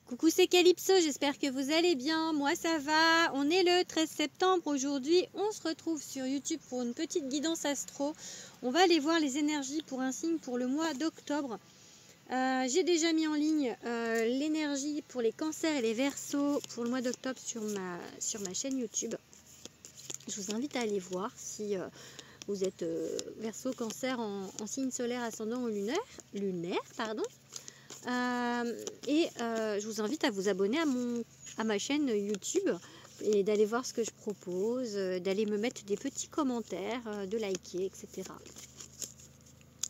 Coucou, c'est Calypso, j'espère que vous allez bien. Moi ça va, on est le 13 septembre aujourd'hui. On se retrouve sur YouTube pour une petite guidance astro. On va aller voir les énergies pour un signe pour le mois d'octobre. J'ai déjà mis en ligne l'énergie pour les cancers et les verseaux pour le mois d'octobre sur ma chaîne YouTube. Je vous invite à aller voir si vous êtes verseau, cancer en signe solaire, ascendant ou lunaire, pardon. Je vous invite à vous abonner à ma chaîne YouTube et d'aller voir ce que je propose, d'aller me mettre des petits commentaires, de liker, etc.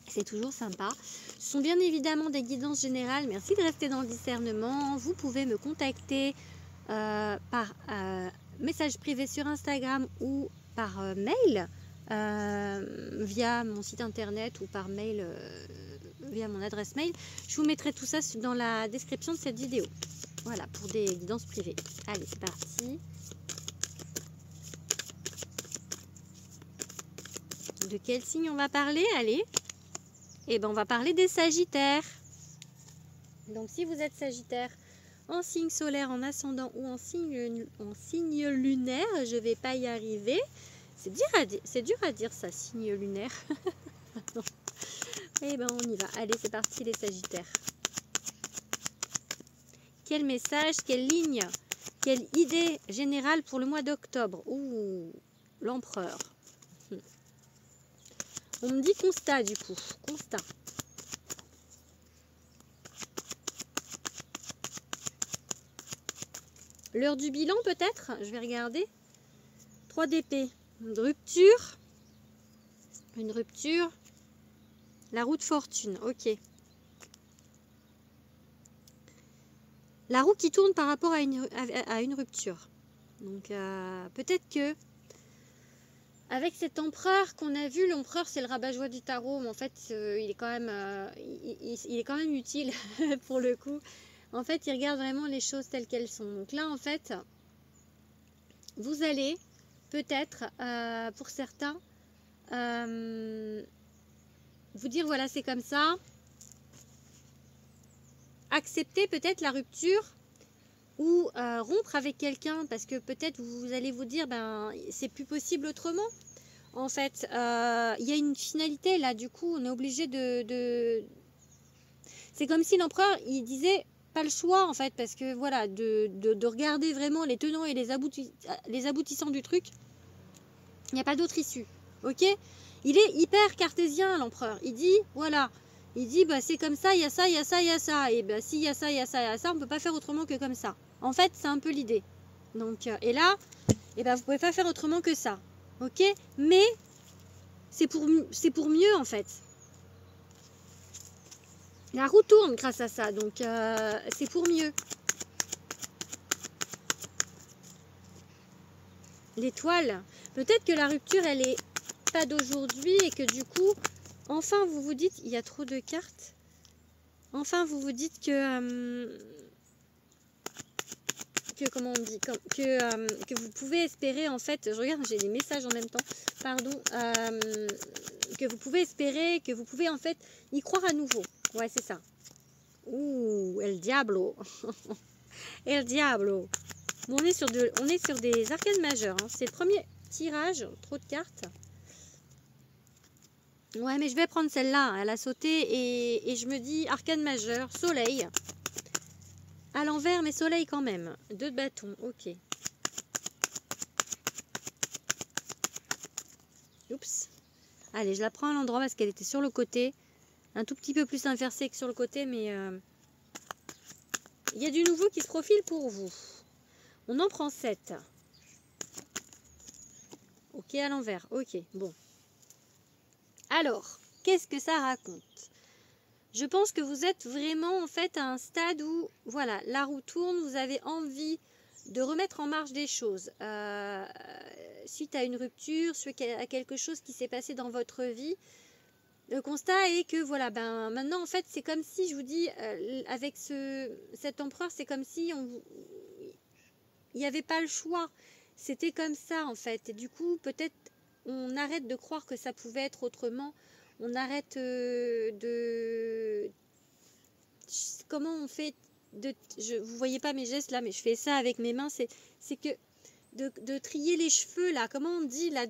C'est toujours sympa. Ce sont bien évidemment des guidances générales. Merci de rester dans le discernement. Vous pouvez me contacter par message privé sur Instagram ou par mail via mon site internet ou par mail via mon adresse mail. Je vous mettrai tout ça dans la description de cette vidéo. Voilà, pour des guidances privées. Allez, c'est parti. De quel signe on va parler? Allez. Eh bien, on va parler des Sagittaires. Donc, si vous êtes Sagittaire en signe solaire, en ascendant ou en signe lunaire, je ne vais pas y arriver. C'est dur à dire ça, signe lunaire. Eh bien, on y va. Allez, c'est parti les Sagittaires. Quel message, quelle ligne, quelle idée générale pour le mois d'octobre? Ouh, l'empereur. On me dit constat du coup. Constat. L'heure du bilan peut-être? Je vais regarder. 3 d'épée. Une rupture. Une rupture. La roue de fortune. Ok. La roue qui tourne par rapport à une rupture. Donc peut-être que avec cet empereur qu'on a vu, l'empereur c'est le rabat-joie du tarot, mais en fait il est quand même utile pour le coup. En fait il regarde vraiment les choses telles qu'elles sont. Donc là en fait vous allez peut-être pour certains vous dire voilà c'est comme ça. Accepter peut-être la rupture ou rompre avec quelqu'un parce que peut-être vous allez vous dire ben c'est plus possible autrement. En fait, il y a une finalité là, du coup on est obligé de... C'est comme si l'empereur il disait pas le choix en fait, parce que voilà, de regarder vraiment les tenants et les aboutissants du truc, il n'y a pas d'autre issue, ok? Il est hyper cartésien l'empereur, il dit voilà, il dit bah c'est comme ça, il y a ça, il y a ça, il y a ça, et bah s'il y a ça, il y a ça, il y a ça, on peut pas faire autrement que comme ça. En fait c'est un peu l'idée. Donc et là, et ben vous pouvez pas faire autrement que ça, ok? Mais c'est pour mieux en fait. La roue tourne grâce à ça, donc c'est pour mieux. L'étoile, peut-être que la rupture elle est pas d'aujourd'hui et que du coup, enfin vous vous dites, il y a trop de cartes. Enfin vous vous dites que comment on dit, que vous pouvez espérer en fait, je regarde, j'ai des messages en même temps, pardon, que vous pouvez espérer, que vous pouvez en fait y croire à nouveau. Ouais, c'est ça. Ouh, El Diablo. El Diablo. Bon, on est sur des arcanes majeures. Hein. C'est le premier tirage. Trop de cartes. Ouais, mais je vais prendre celle-là. Elle a sauté et je me dis arcane majeure, soleil. À l'envers, mais soleil quand même. 2 de bâton. Ok. Oups. Allez, je la prends à l'endroit parce qu'elle était sur le côté. Un tout petit peu plus inversée que sur le côté, mais il y a du nouveau qui se profile pour vous. On en prend 7. Ok, à l'envers. Ok, bon. Alors, qu'est-ce que ça raconte? Je pense que vous êtes vraiment en fait à un stade où, voilà, la roue tourne, vous avez envie de remettre en marche des choses. Suite à une rupture, suite à quelque chose qui s'est passé dans votre vie. Le constat est que voilà, ben maintenant en fait c'est comme si je vous dis avec cet empereur, c'est comme si il n'y avait pas le choix. C'était comme ça en fait. Et du coup peut-être on arrête de croire que ça pouvait être autrement. On arrête comment on fait vous voyez pas mes gestes là, mais je fais ça avec mes mains, c'est que de trier les cheveux là, comment on dit là,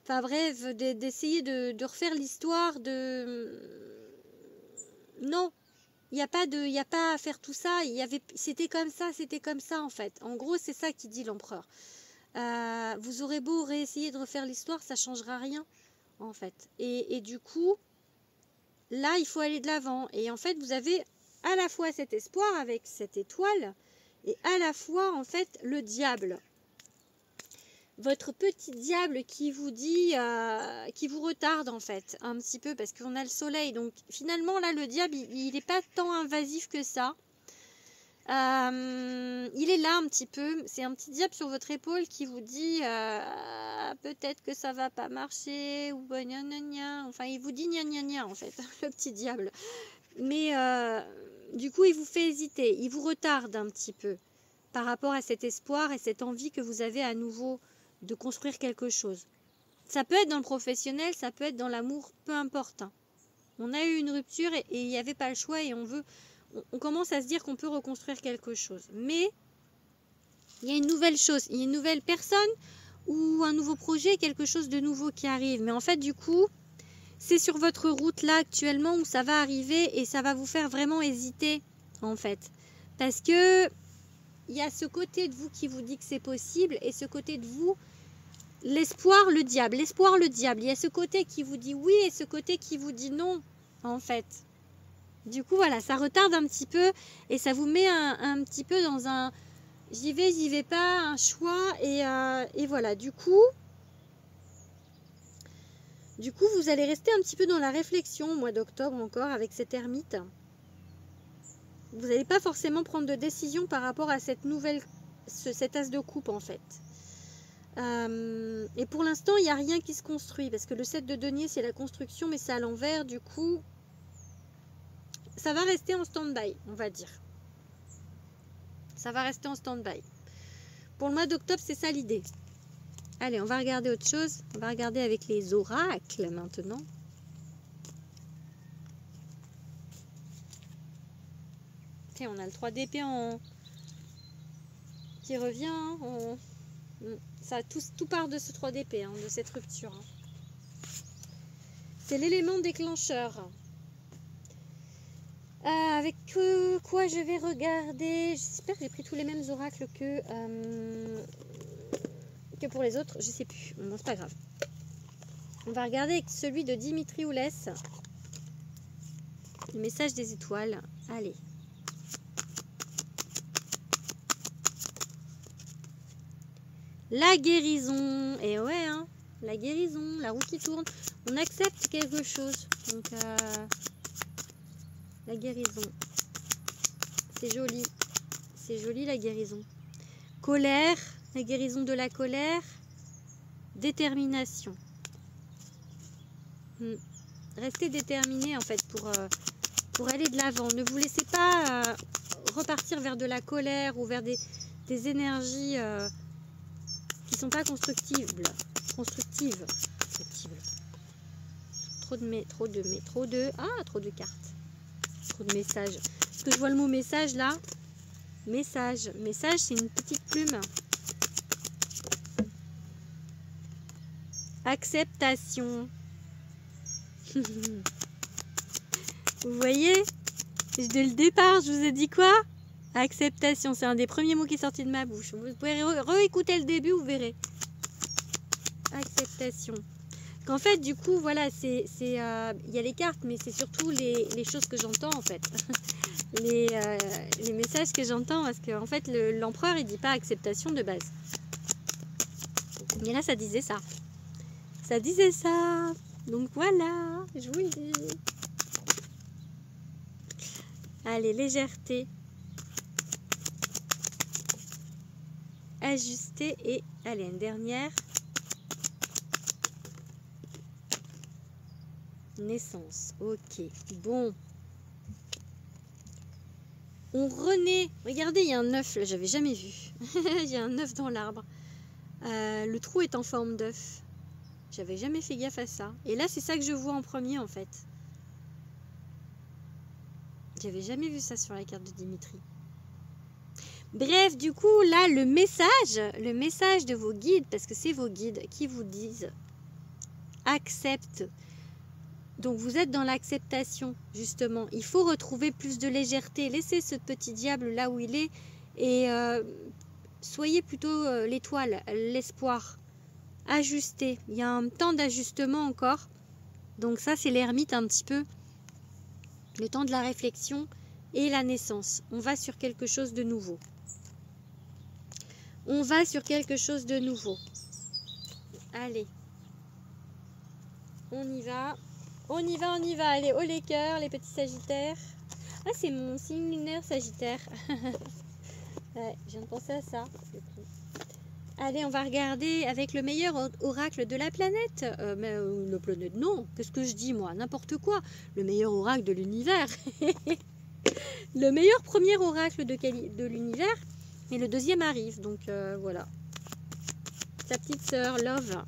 enfin bref, d'essayer de refaire l'histoire non, il n'y a pas à faire tout ça, c'était comme ça en fait. En gros, c'est ça qui dit l'empereur. Vous aurez beau réessayer de refaire l'histoire, ça changera rien en fait. Et du coup, là, il faut aller de l'avant. Et en fait, vous avez à la fois cet espoir avec cette étoile et à la fois en fait le diable. Votre petit diable qui vous dit, qui vous retarde en fait un petit peu parce qu'on a le soleil. Donc finalement là le diable il n'est pas tant invasif que ça. Il est là un petit peu. C'est un petit diable sur votre épaule qui vous dit peut-être que ça va pas marcher ou gna gna gna. Enfin il vous dit gna gna gna en fait le petit diable. Mais du coup il vous fait hésiter. Il vous retarde un petit peu par rapport à cet espoir et cette envie que vous avez à nouveau de construire quelque chose. Ça peut être dans le professionnel, ça peut être dans l'amour, peu importe. Hein. On a eu une rupture et il n'y avait pas le choix et on commence à se dire qu'on peut reconstruire quelque chose. Mais il y a une nouvelle chose, il y a une nouvelle personne ou un nouveau projet, quelque chose de nouveau qui arrive. Mais en fait, du coup, c'est sur votre route là actuellement où ça va arriver et ça va vous faire vraiment hésiter en fait. Parce que il y a ce côté de vous qui vous dit que c'est possible et ce côté de vous, l'espoir, le diable. L'espoir, le diable. Il y a ce côté qui vous dit oui et ce côté qui vous dit non, en fait. Du coup, voilà, ça retarde un petit peu et ça vous met un petit peu dans un j'y vais pas, un choix. Et voilà, du coup, vous allez rester un petit peu dans la réflexion au mois d'octobre encore avec cette ermite. Vous n'allez pas forcément prendre de décision par rapport à cet as de coupe en fait. Et pour l'instant, il n'y a rien qui se construit parce que le 7 de denier, c'est la construction, mais c'est à l'envers. Du coup, ça va rester en stand-by, on va dire. Ça va rester en stand-by. Pour le mois d'octobre, c'est ça l'idée. Allez, on va regarder autre chose. On va regarder avec les oracles maintenant. On a le 3 d'épée qui revient. Hein, ça, tout part de ce 3 d'épée, hein, de cette rupture. Hein. C'est l'élément déclencheur. Avec quoi je vais regarder? J'espère que j'ai pris tous les mêmes oracles que pour les autres. Je sais plus. Bon, c'est pas grave. On va regarder avec celui de Dimitri Oulès. Le message des étoiles. Allez. La guérison. Et ouais, hein, la guérison, la roue qui tourne. On accepte quelque chose. Donc, la guérison. C'est joli. C'est joli la guérison. Colère. La guérison de la colère. Détermination. Restez déterminé en fait pour aller de l'avant. Ne vous laissez pas repartir vers de la colère ou vers des énergies qui sont pas constructives. Trop de cartes. Trop de messages. Est-ce que je vois le mot message là? Message, c'est une petite plume. Acceptation. Vous voyez? Dès le départ, je vous ai dit quoi? Acceptation, c'est un des premiers mots qui est sorti de ma bouche. Vous pouvez réécouter le début, vous verrez. Acceptation. Qu'en fait, du coup, voilà, il y a les cartes, mais c'est surtout les choses que j'entends, en fait. les messages que j'entends, parce qu'en fait, l'empereur, il dit pas acceptation de base. Mais là, ça disait ça. Ça disait ça. Donc voilà, je vous le dis. Allez, légèreté. Ajuster et... Allez, une dernière. Naissance. Ok. Bon. On renaît. Regardez, il y a un œuf là, j'avais jamais vu. Il y a un œuf dans l'arbre. Le trou est en forme d'œuf. J'avais jamais fait gaffe à ça. Et là, c'est ça que je vois en premier, en fait. J'avais jamais vu ça sur la carte de Dimitri. Bref, du coup, là, le message de vos guides, parce que c'est vos guides qui vous disent accepte. Donc, vous êtes dans l'acceptation, justement. Il faut retrouver plus de légèreté. Laissez ce petit diable là où il est et soyez plutôt l'étoile, l'espoir. Ajustez. Il y a un temps d'ajustement encore. Donc, ça, c'est l'ermite un petit peu. Le temps de la réflexion et la naissance. On va sur quelque chose de nouveau. On va sur quelque chose de nouveau. Allez. On y va. On y va, on y va. Allez, haut les cœurs, les petits sagittaires. Ah, c'est mon signe lunaire sagittaire. Ouais, je viens de penser à ça. Allez, on va regarder avec le meilleur oracle de la planète. Mais la planète, non. Qu'est-ce que je dis, moi? N'importe quoi. Le meilleur oracle de l'univers. Le meilleur premier oracle de l'univers. Et le deuxième arrive. Donc, voilà. Sa petite sœur, Love.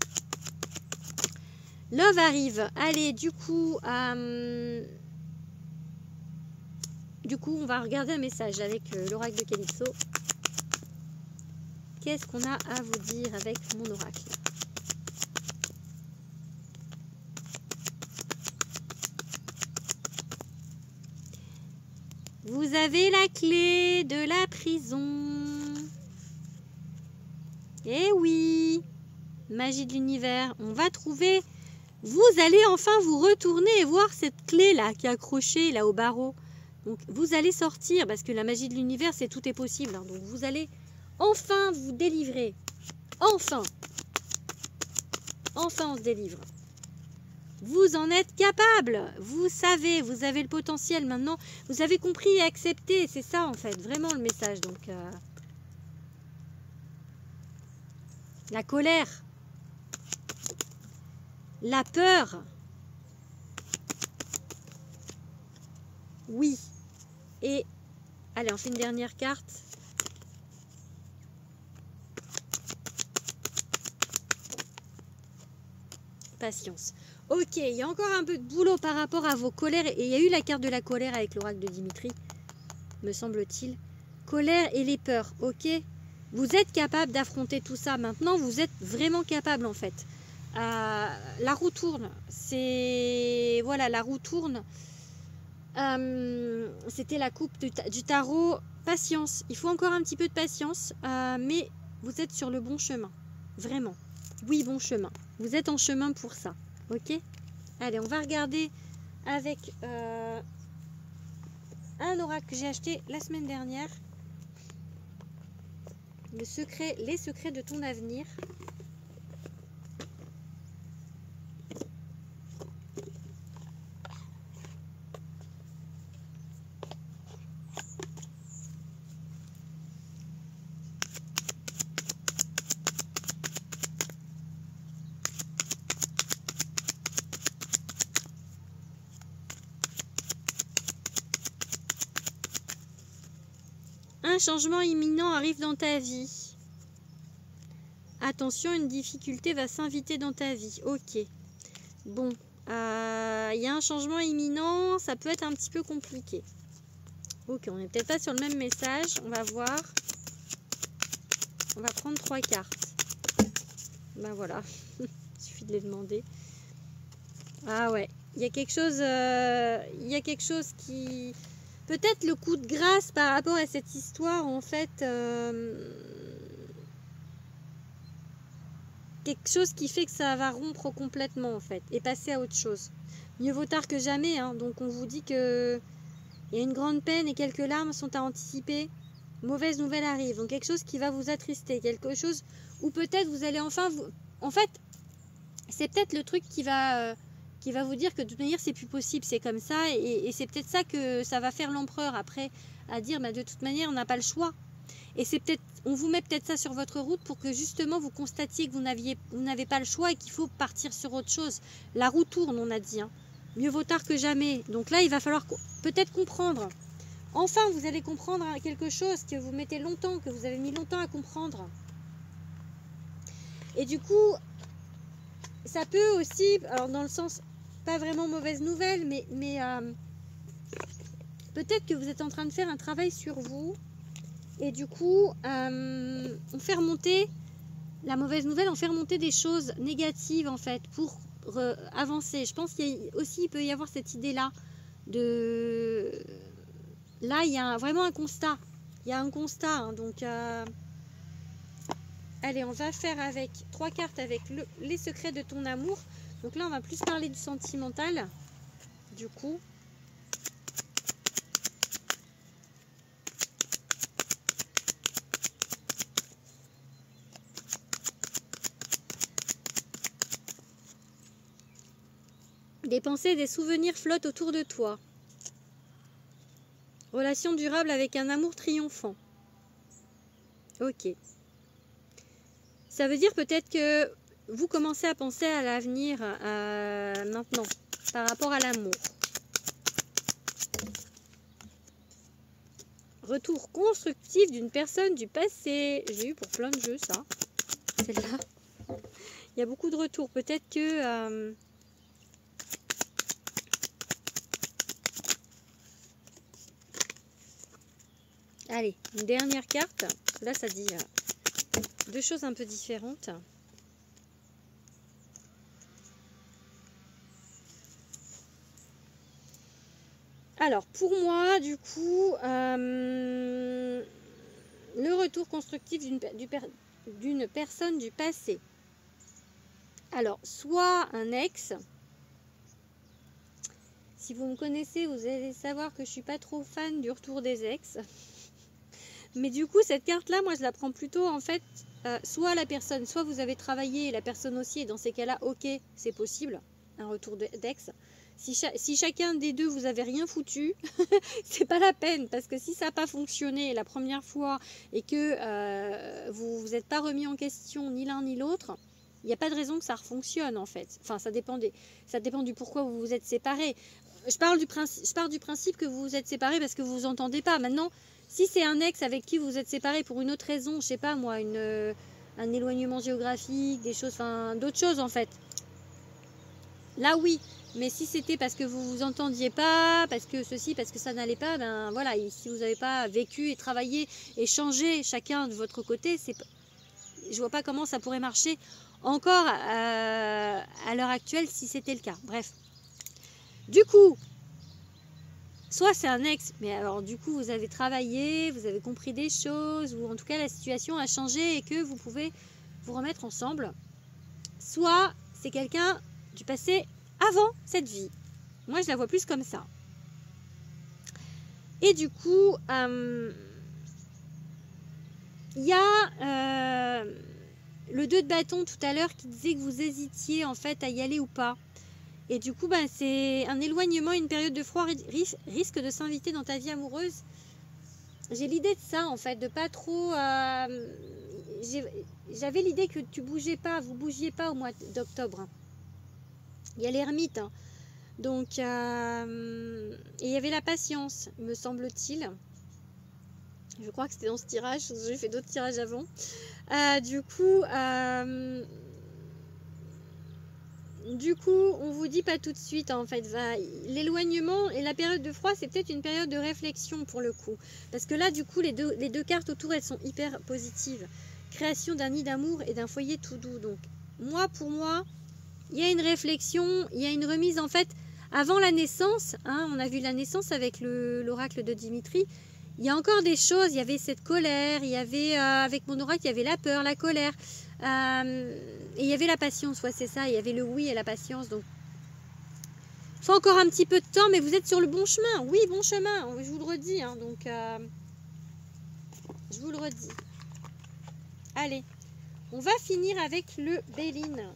Love arrive. Allez, du coup, on va regarder un message avec l'oracle de Calypso. Qu'est-ce qu'on a à vous dire avec mon oracle? Vous avez la clé de la prison. Eh oui, magie de l'univers. On va trouver... Vous allez enfin vous retourner et voir cette clé-là qui est accrochée là au barreau. Donc vous allez sortir parce que la magie de l'univers, c'est tout est possible. Hein. Donc vous allez enfin vous délivrer. Enfin. Enfin on se délivre. Vous en êtes capable. Vous savez, vous avez le potentiel maintenant. Vous avez compris et accepté. C'est ça en fait, vraiment le message. Donc la colère. La peur. Oui. Et, allez, on fait une dernière carte. Patience. Ok, il y a encore un peu de boulot par rapport à vos colères. Et il y a eu la carte de la colère avec l'oracle de Dimitri, me semble-t-il. Colère et les peurs, ok? Vous êtes capable d'affronter tout ça. Maintenant, vous êtes vraiment capable, en fait. La roue tourne. C'est... Voilà, la roue tourne. C'était la coupe du tarot. Patience. Il faut encore un petit peu de patience. Mais vous êtes sur le bon chemin. Vraiment. Oui, bon chemin. Vous êtes en chemin pour ça. Ok? Allez, on va regarder avec un oracle que j'ai acheté la semaine dernière. Les secrets de ton avenir. Un changement imminent arrive dans ta vie. Attention, une difficulté va s'inviter dans ta vie. Ok. Bon, il y a un changement imminent, ça peut être un petit peu compliqué. Ok, on n'est peut-être pas sur le même message. On va voir. On va prendre 3 cartes. Ben voilà, il suffit de les demander. Ah ouais, il y a quelque chose qui... Peut-être le coup de grâce par rapport à cette histoire, en fait, quelque chose qui fait que ça va rompre complètement, en fait, et passer à autre chose. Mieux vaut tard que jamais, hein. Donc on vous dit que il y a une grande peine et quelques larmes sont à anticiper. Mauvaise nouvelle arrive, donc quelque chose qui va vous attrister, quelque chose où peut-être vous allez enfin vous... En fait, c'est peut-être le truc qui va vous dire que de toute manière c'est plus possible, c'est comme ça, et c'est peut-être ça que ça va faire l'empereur après, à dire bah, de toute manière on n'a pas le choix. Et c'est peut-être, on vous met peut-être ça sur votre route pour que justement vous constatiez que vous n'avez pas le choix et qu'il faut partir sur autre chose. La roue tourne, on a dit, hein. Mieux vaut tard que jamais. Donc là il va falloir peut-être comprendre. Enfin vous allez comprendre quelque chose que vous mettez longtemps, que vous avez mis longtemps à comprendre. Et du coup, ça peut aussi, alors dans le sens... Pas vraiment mauvaise nouvelle, mais peut-être que vous êtes en train de faire un travail sur vous. Et du coup, on fait remonter la mauvaise nouvelle, on fait remonter des choses négatives en fait pour avancer. Je pense qu'il peut y avoir cette idée-là. Là, il y a vraiment un constat. Il y a un constat. Hein, donc, allez, on va faire avec 3 cartes avec les secrets de ton amour. Donc là, on va plus parler du sentimental. Du coup. Des pensées et des souvenirs flottent autour de toi. Relation durable avec un amour triomphant. Ok. Ça veut dire peut-être que vous commencez à penser à l'avenir maintenant, par rapport à l'amour. Retour constructif d'une personne du passé. J'ai eu pour plein de jeux ça. Celle-là. Il y a beaucoup de retours. Peut-être que... Allez, une dernière carte. Là, ça dit deux choses un peu différentes. Alors, pour moi, du coup, le retour constructif d'une personne du passé. Alors, soit un ex. Si vous me connaissez, vous allez savoir que je suis pas trop fan du retour des ex. Mais du coup, cette carte-là, moi, je la prends plutôt, en fait, soit la personne, soit vous avez travaillé, et la personne aussi, et dans ces cas-là, ok, c'est possible, un retour d'ex. Si chacun des deux, vous avez rien foutu, c'est pas la peine, parce que si ça n'a pas fonctionné la première fois, et que vous n'êtes pas remis en question ni l'un ni l'autre, il n'y a pas de raison que ça refonctionne, en fait. Enfin, ça dépend du pourquoi vous vous êtes séparés. Je pars du principe que vous vous êtes séparés parce que vous vous entendez pas. Maintenant, si c'est un ex avec qui vous vous êtes séparés pour une autre raison, je sais pas moi, un éloignement géographique, des choses, enfin d'autres choses en fait. Là oui, mais si c'était parce que vous vous entendiez pas, parce que ceci, parce que ça n'allait pas, ben voilà, et si vous n'avez pas vécu et travaillé et changé chacun de votre côté, je vois pas comment ça pourrait marcher encore à l'heure actuelle si c'était le cas. Bref. Du coup, soit c'est un ex, mais alors du coup vous avez travaillé, vous avez compris des choses, ou en tout cas la situation a changé et que vous pouvez vous remettre ensemble. Soit c'est quelqu'un du passé avant cette vie. Moi je la vois plus comme ça. Et du coup, il y a le 2 de bâton tout à l'heure qui disait que vous hésitiez en fait à y aller ou pas. Et du coup, c'est un éloignement, une période de froid risque de s'inviter dans ta vie amoureuse. J'ai l'idée de ça, en fait, de pas trop... J'avais l'idée que vous bougiez pas au mois d'octobre. Il y a l'ermite. Hein. Donc, et il y avait la patience, me semble-t-il. Je crois que c'était dans ce tirage, j'ai fait d'autres tirages avant. Du coup, on vous dit pas tout de suite en fait. L'éloignement et la période de froid, c'est peut-être une période de réflexion pour le coup. Parce que là, du coup, les deux cartes autour, elles sont hyper positives. Création d'un nid d'amour et d'un foyer tout doux. Donc, pour moi, il y a une réflexion, il y a une remise en fait. Avant la naissance, hein, on a vu la naissance avec l'oracle de Dimitri. Il y a encore des choses, il y avait cette colère, il y avait, avec mon oracle, il y avait la peur, la colère. Et il y avait la patience, ouais, c'est ça, il y avait le oui et la patience. Donc, il faut encore un petit peu de temps, mais vous êtes sur le bon chemin. Oui, bon chemin, je vous le redis. Hein, donc, je vous le redis. Allez, on va finir avec le Béline.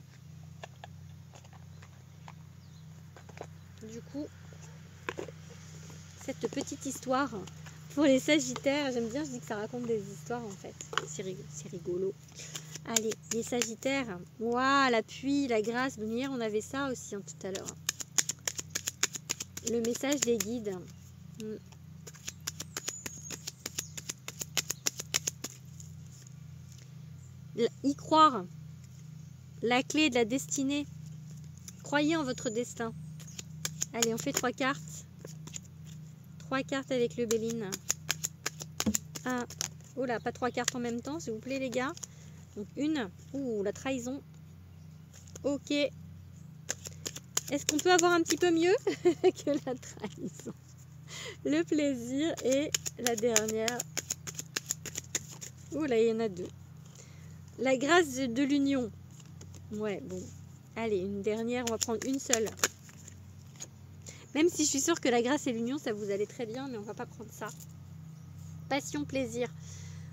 Du coup, cette petite histoire pour les Sagittaires, j'aime bien, je dis que ça raconte des histoires en fait. C'est rigolo. Allez, les Sagittaires, waouh, l'appui, la grâce, hier on avait ça aussi hein, tout à l'heure. Le message des guides. Y croire, la clé de la destinée. Croyez en votre destin. Allez, on fait 3 cartes. 3 cartes avec le Béline. Ah, oh là, pas 3 cartes en même temps, s'il vous plaît, les gars. Donc, une. Ouh, la trahison. Ok. Est-ce qu'on peut avoir un petit peu mieux que la trahison? Le plaisir et la dernière. Ouh là, il y en a 2. La grâce de l'union. Ouais, bon. Allez, une dernière, on va prendre une seule. Même si je suis sûre que la grâce et l'union, ça vous allait très bien, mais on va pas prendre ça. Passion, plaisir.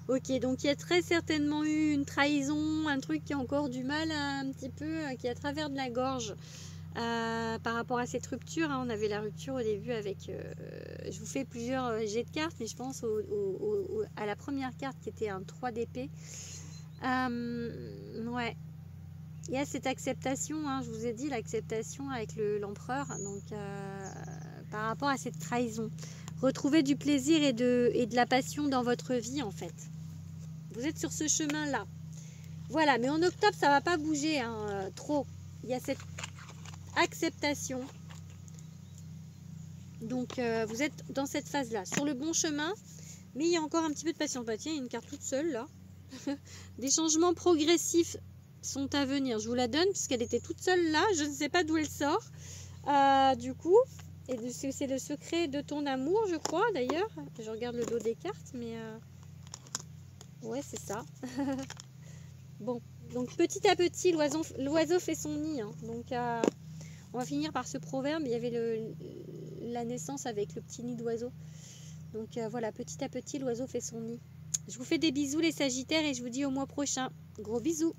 Ok, donc il y a très certainement eu une trahison, un truc qui a encore du mal un petit peu, qui est à travers de la gorge. Par rapport à cette rupture, hein, on avait la rupture au début avec... je vous fais plusieurs jets de cartes, mais je pense à la première carte qui était un 3 d'épée. Ouais. Il y a cette acceptation, hein, je vous ai dit, l'acceptation avec l'empereur, donc par rapport à cette trahison. Retrouver du plaisir et de la passion dans votre vie, en fait. Vous êtes sur ce chemin-là. Voilà, mais en octobre, ça ne va pas bouger hein, trop. Il y a cette acceptation. Donc, vous êtes dans cette phase-là, sur le bon chemin, mais il y a encore un petit peu de patience. Bah, tiens, il y a une carte toute seule, là. Des changements progressifs sont à venir. Je vous la donne, puisqu'elle était toute seule là. Je ne sais pas d'où elle sort. Du coup, et c'est le secret de ton amour, je crois, d'ailleurs. Je regarde le dos des cartes, mais... ouais, c'est ça. Bon, donc petit à petit, l'oiseau fait son nid. Hein. Donc, on va finir par ce proverbe. Il y avait la naissance avec le petit nid d'oiseau. Donc, voilà, petit à petit, l'oiseau fait son nid. Je vous fais des bisous, les Sagittaires, et je vous dis au mois prochain. Gros bisous.